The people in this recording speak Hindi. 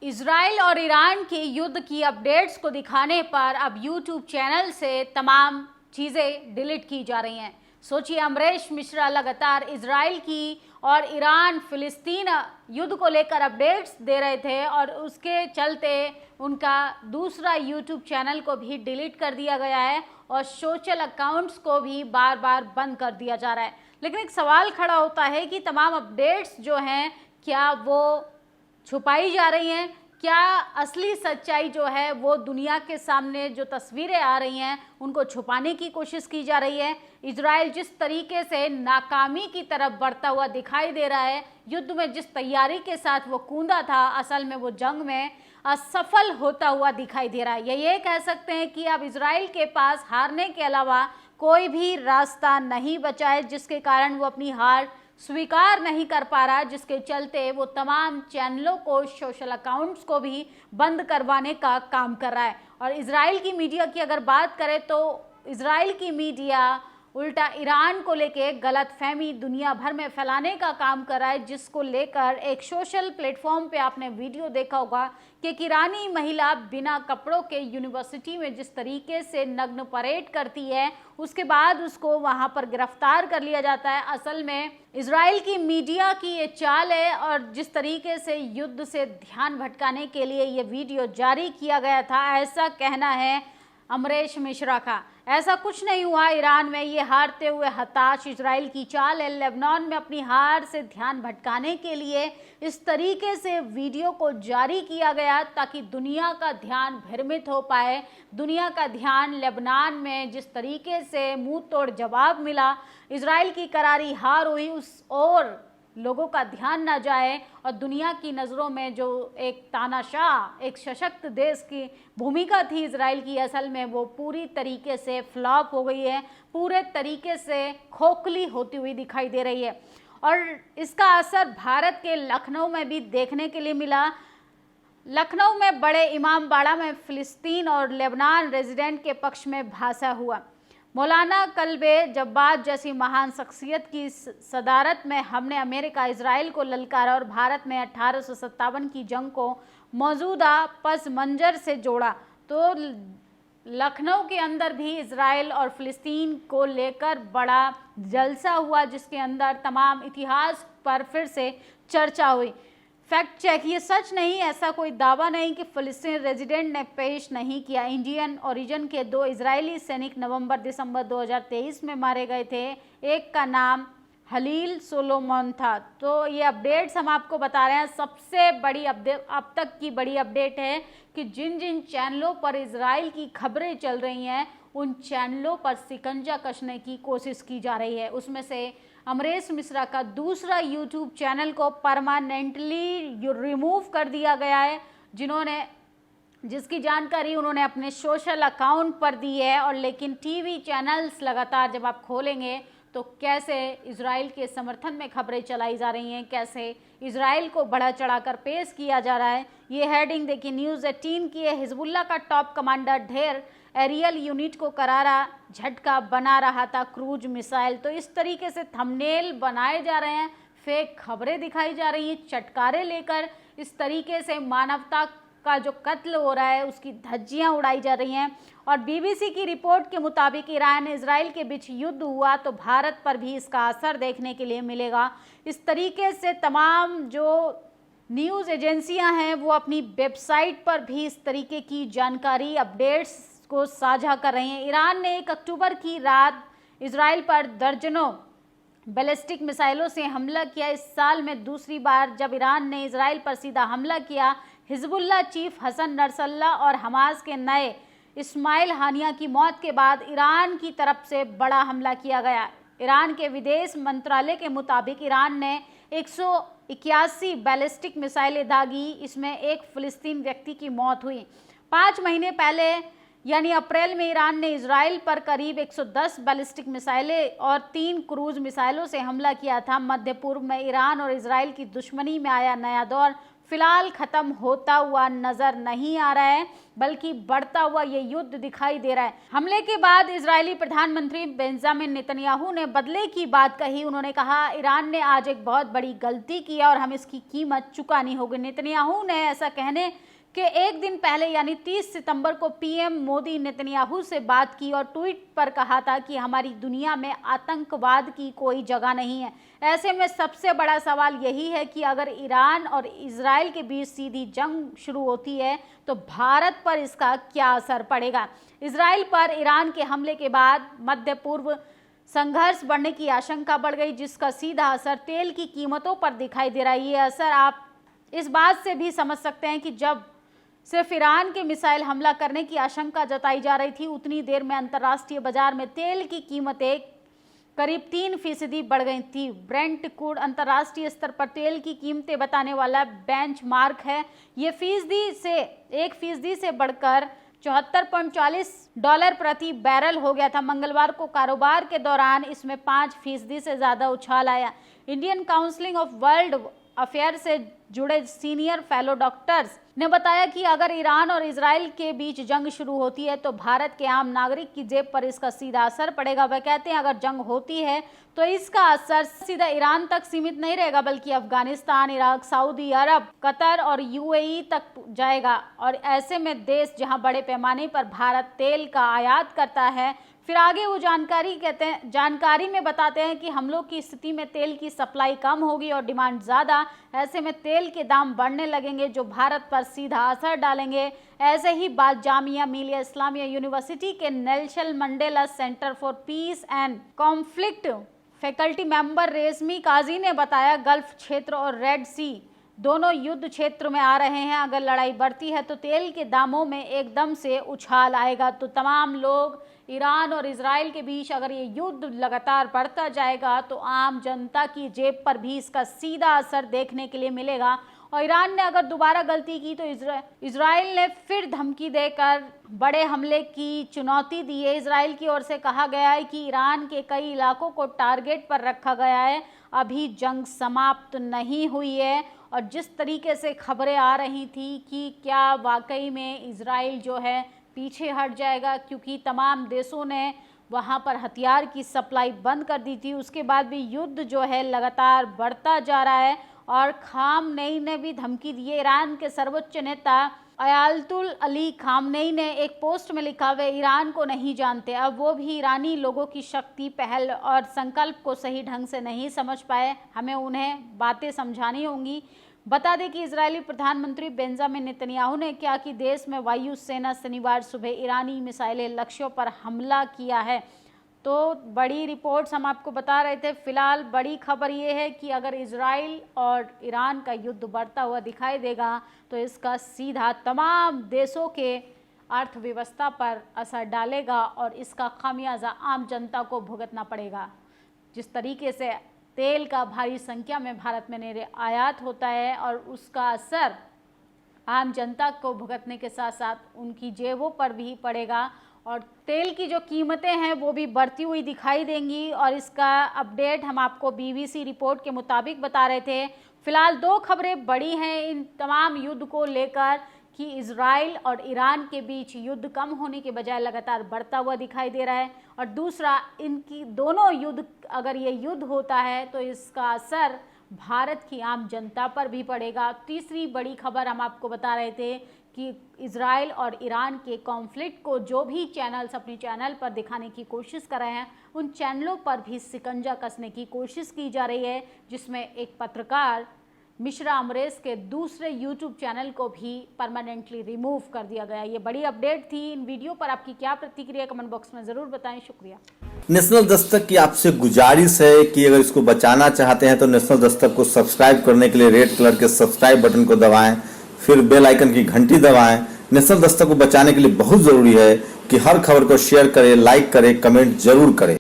इजराइल और ईरान के युद्ध की अपडेट्स को दिखाने पर अब यूट्यूब चैनल से तमाम चीज़ें डिलीट की जा रही हैं। सोचिए, अमरीश मिश्रा लगातार इजराइल की और ईरान फिलिस्तीन युद्ध को लेकर अपडेट्स दे रहे थे और उसके चलते उनका दूसरा यूट्यूब चैनल को भी डिलीट कर दिया गया है और सोशल अकाउंट्स को भी बार बार बंद कर दिया जा रहा है। लेकिन एक सवाल खड़ा होता है कि तमाम अपडेट्स जो हैं क्या वो छुपाई जा रही हैं? क्या असली सच्चाई जो है वो दुनिया के सामने जो तस्वीरें आ रही हैं उनको छुपाने की कोशिश की जा रही है? इजराइल जिस तरीके से नाकामी की तरफ बढ़ता हुआ दिखाई दे रहा है, युद्ध में जिस तैयारी के साथ वो कूदा था, असल में वो जंग में असफल होता हुआ दिखाई दे रहा है। ये कह सकते हैं कि अब इजराइल के पास हारने के अलावा कोई भी रास्ता नहीं बचा है, जिसके कारण वो अपनी हार स्वीकार नहीं कर पा रहा, जिसके चलते वो तमाम चैनलों को, सोशल अकाउंट्स को भी बंद करवाने का काम कर रहा है। और इजराइल की मीडिया की अगर बात करें तो इजराइल की मीडिया उल्टा ईरान को लेके गलतफहमी दुनिया भर में फैलाने का काम कर रहा है, जिसको लेकर एक सोशल प्लेटफॉर्म पे आपने वीडियो देखा होगा कि एक ईरानी महिला बिना कपड़ों के यूनिवर्सिटी में जिस तरीके से नग्न परेड करती है, उसके बाद उसको वहां पर गिरफ्तार कर लिया जाता है। असल में इजराइल की मीडिया की ये चाल है और जिस तरीके से युद्ध से ध्यान भटकाने के लिए ये वीडियो जारी किया गया था, ऐसा कहना है अमरीश मिश्रा का। ऐसा कुछ नहीं हुआ। ईरान में ये हारते हुए हताश इजराइल की चाल है। लेबनान में अपनी हार से ध्यान भटकाने के लिए इस तरीके से वीडियो को जारी किया गया ताकि दुनिया का ध्यान भ्रमित हो पाए। दुनिया का ध्यान लेबनान में जिस तरीके से मुंह तोड़ जवाब मिला, इजराइल की करारी हार हुई, उस और लोगों का ध्यान ना जाए और दुनिया की नज़रों में जो एक तानाशाह, एक सशक्त देश की भूमिका थी इजराइल की, असल में वो पूरी तरीके से फ्लॉप हो गई है, पूरे तरीके से खोखली होती हुई दिखाई दे रही है। और इसका असर भारत के लखनऊ में भी देखने के लिए मिला। लखनऊ में बड़े इमामबाड़ा में फिलिस्तीन और लेबनान रेजिडेंट के पक्ष में भाषा हुआ। मौलाना कल्बे जब्बार जैसी महान शख्सियत की सदारत में हमने अमेरिका इजराइल को ललकारा और भारत में 1857 की जंग को मौजूदा पस मंजर से जोड़ा। तो लखनऊ के अंदर भी इजराइल और फिलिस्तीन को लेकर बड़ा जलसा हुआ, जिसके अंदर तमाम इतिहास पर फिर से चर्चा हुई। फैक्ट चेक, ये सच नहीं, ऐसा कोई दावा नहीं कि फिलिस्तीन रेजिडेंट ने पेश नहीं किया। इंडियन ओरिजिन के 2 इजरायली सैनिक नवंबर-दिसंबर 2023 में मारे गए थे। एक का नाम हलील सोलोमन था। तो ये अपडेट्स हम आपको बता रहे हैं। सबसे बड़ी अपडेट, अब तक की बड़ी अपडेट है कि जिन जिन चैनलों पर इजराइल की खबरें चल रही हैं, उन चैनलों पर शिकंजा कसने की कोशिश की जा रही है। उसमें से अमरीश मिश्रा का दूसरा यूट्यूब चैनल को परमानेंटली रिमूव कर दिया गया है, जिसकी जानकारी उन्होंने अपने सोशल अकाउंट पर दी है। और लेकिन टीवी चैनल्स लगातार जब आप खोलेंगे तो कैसे इजराइल के समर्थन में खबरें चलाई जा रही हैं, कैसे इजराइल को बढ़ा चढ़ाकर पेश किया जा रहा है। ये हेडिंग देखिए, न्यूज़ 18 की है। हिजबुल्लाह का टॉप कमांडर ढेर एरियल यूनिट को करारा झटका बना रहा था क्रूज मिसाइल। तो इस तरीके से थंबनेल बनाए जा रहे हैं, फेक खबरें दिखाई जा रही हैं, चटकारे लेकर इस तरीके से मानवता का जो कत्ल हो रहा है उसकी धज्जियां उड़ाई जा रही हैं। और बीबीसी की रिपोर्ट के मुताबिक ईरान इजराइल के बीच युद्ध हुआ तो भारत पर भी इसका असर देखने के लिए मिलेगा। इस तरीके से तमाम जो न्यूज़ एजेंसियां हैं वो अपनी वेबसाइट पर भी इस तरीके की जानकारी, अपडेट्स को साझा कर रही हैं। ईरान ने 1 अक्टूबर की रात इजराइल पर दर्जनों बैलिस्टिक मिसाइलों से हमला किया। इस साल में दूसरी बार जब ईरान ने इजराइल पर सीधा हमला किया। हिजबुल्लाह चीफ हसन नसरल्लाह और हमास के नए इस्माइल हानिया की मौत के बाद ईरान की तरफ से बड़ा हमला किया गया। ईरान के विदेश मंत्रालय के मुताबिक ईरान ने 181 बैलिस्टिक मिसाइलें दागी। इसमें एक फिलिस्तीन व्यक्ति की मौत हुई। 5 महीने पहले यानी अप्रैल में ईरान ने इजराइल पर करीब 110 बैलिस्टिक मिसाइलें और 3 क्रूज मिसाइलों से हमला किया था। मध्य पूर्व में ईरान और इजराइल की दुश्मनी में आया नया दौर। फिलहाल खत्म होता हुआ नजर नहीं आ रहा है, बल्कि बढ़ता हुआ ये युद्ध दिखाई दे रहा है। हमले के बाद इजरायली प्रधानमंत्री बेंजामिन नेतन्याहू ने बदले की बात कही। उन्होंने कहा, ईरान ने आज एक बहुत बड़ी गलती की और हम इसकी कीमत चुकानी होगी। नेतन्याहू ने ऐसा कहने के एक दिन पहले यानी 30 सितंबर को पीएम मोदी नेतन्याहू से बात की और ट्वीट पर कहा था कि हमारी दुनिया में आतंकवाद की कोई जगह नहीं है। ऐसे में सबसे बड़ा सवाल यही है कि अगर ईरान और इजराइल के बीच सीधी जंग शुरू होती है तो भारत पर इसका क्या असर पड़ेगा। इजराइल पर ईरान के हमले के बाद मध्य पूर्व संघर्ष बढ़ने की आशंका बढ़ गई, जिसका सीधा असर तेल की कीमतों पर दिखाई दे रहा है। ये असर आप इस बात से भी समझ सकते हैं कि जब सिर्फ ईरान के मिसाइल हमला करने की आशंका जताई जा रही थी, उतनी देर में अंतर्राष्ट्रीय बाजार में तेल की कीमतें करीब 3% बढ़ गई थी। ब्रेंट क्रूड अंतर्राष्ट्रीय स्तर पर तेल की कीमतें बताने वाला बेंचमार्क है। ये 1% से बढ़कर $74.40 प्रति बैरल हो गया था। मंगलवार को कारोबार के दौरान इसमें 5% से ज्यादा उछाल आया। Indian council of world affair से जुड़े सीनियर फेलो डॉक्टर्स ने बताया कि अगर ईरान और इजराइल के बीच जंग शुरू होती है तो भारत के आम नागरिक की जेब पर इसका सीधा असर पड़ेगा। वह कहते हैं, अगर जंग होती है तो इसका असर सीधा ईरान तक सीमित नहीं रहेगा, बल्कि अफगानिस्तान, इराक, सऊदी अरब, कतर और यूएई तक जाएगा। और ऐसे में देश जहां बड़े पैमाने पर भारत तेल का आयात करता है। फिर आगे वो जानकारी में बताते हैं कि हमलों की स्थिति में तेल की सप्लाई कम होगी और डिमांड ज़्यादा। ऐसे में तेल के दाम बढ़ने लगेंगे जो भारत पर सीधा असर डालेंगे। ऐसे ही बात जामिया मिलिया इस्लामिया यूनिवर्सिटी के Nelson Mandela centre for piece and conflict faculty member रेशमी काजी ने बताया। गल्फ क्षेत्र और रेड सी दोनों युद्ध क्षेत्र में आ रहे हैं। अगर लड़ाई बढ़ती है तो तेल के दामों में एकदम से उछाल आएगा। तो तमाम लोग ईरान और इजराइल के बीच अगर ये युद्ध लगातार बढ़ता जाएगा तो आम जनता की जेब पर भी इसका सीधा असर देखने के लिए मिलेगा। और ईरान ने अगर दोबारा गलती की तो इजराइल ने फिर धमकी देकर बड़े हमले की चुनौती दी है। इजराइल की ओर से कहा गया है कि ईरान के कई इलाकों को टारगेट पर रखा गया है। अभी जंग समाप्त नहीं हुई है। और जिस तरीके से खबरें आ रही थी कि क्या वाकई में इजराइल जो है पीछे हट जाएगा, क्योंकि तमाम देशों ने वहां पर हथियार की सप्लाई बंद कर दी थी, उसके बाद भी युद्ध जो है लगातार बढ़ता जा रहा है। और खामनेई ने भी धमकी दी है। ईरान के सर्वोच्च नेता अयातुल्ला अली खामनेई ने एक पोस्ट में लिखा, वे ईरान को नहीं जानते। अब वो भी ईरानी लोगों की शक्ति, पहल और संकल्प को सही ढंग से नहीं समझ पाए। हमें उन्हें बातें समझानी होंगी। बता दें कि इजरायली प्रधानमंत्री बेंजामिन नेतन्याहू ने क्या कि देश में वायु सेना शनिवार सुबह ईरानी मिसाइलें लक्ष्यों पर हमला किया है। तो बड़ी रिपोर्ट्स हम आपको बता रहे थे। फिलहाल बड़ी खबर ये है कि अगर इजराइल और ईरान का युद्ध बढ़ता हुआ दिखाई देगा तो इसका सीधा तमाम देशों के अर्थव्यवस्था पर असर डालेगा और इसका खामियाजा आम जनता को भुगतना पड़ेगा। जिस तरीके से तेल का भारी संख्या में भारत में आयात होता है और उसका असर आम जनता को भुगतने के साथ साथ उनकी जेबों पर भी पड़ेगा और तेल की जो कीमतें हैं वो भी बढ़ती हुई दिखाई देंगी। और इसका अपडेट हम आपको बीबीसी रिपोर्ट के मुताबिक बता रहे थे। फिलहाल दो खबरें बड़ी हैं इन तमाम युद्ध को लेकर कि इजराइल और ईरान के बीच युद्ध कम होने के बजाय लगातार बढ़ता हुआ दिखाई दे रहा है। और दूसरा, इनकी दोनों युद्ध, अगर ये युद्ध होता है तो इसका असर भारत की आम जनता पर भी पड़ेगा। तीसरी बड़ी खबर हम आपको बता रहे थे कि इजराइल और ईरान के कॉन्फ्लिक्ट को जो भी चैनल्स अपने चैनल पर दिखाने की कोशिश कर रहे हैं, उन चैनलों पर भी शिकंजा कसने की कोशिश की जा रही है, जिसमें एक पत्रकार मिश्रा अमरेश के दूसरे यूट्यूब चैनल को भी परमानेंटली रिमूव कर दिया गया। ये बड़ी अपडेट थी। इन वीडियो पर आपकी क्या प्रतिक्रिया, कमेंट बॉक्स में जरूर बताएं। शुक्रिया। नेशनल दस्तक की आपसे गुजारिश है कि अगर इसको बचाना चाहते हैं तो नेशनल दस्तक को सब्सक्राइब करने के लिए रेड कलर के सब्सक्राइब बटन को दबाएं, फिर बेल आइकन की घंटी दबाएं। नेशनल दस्तक को बचाने के लिए बहुत जरूरी है कि हर खबर को शेयर करें, लाइक करें, कमेंट जरूर करें।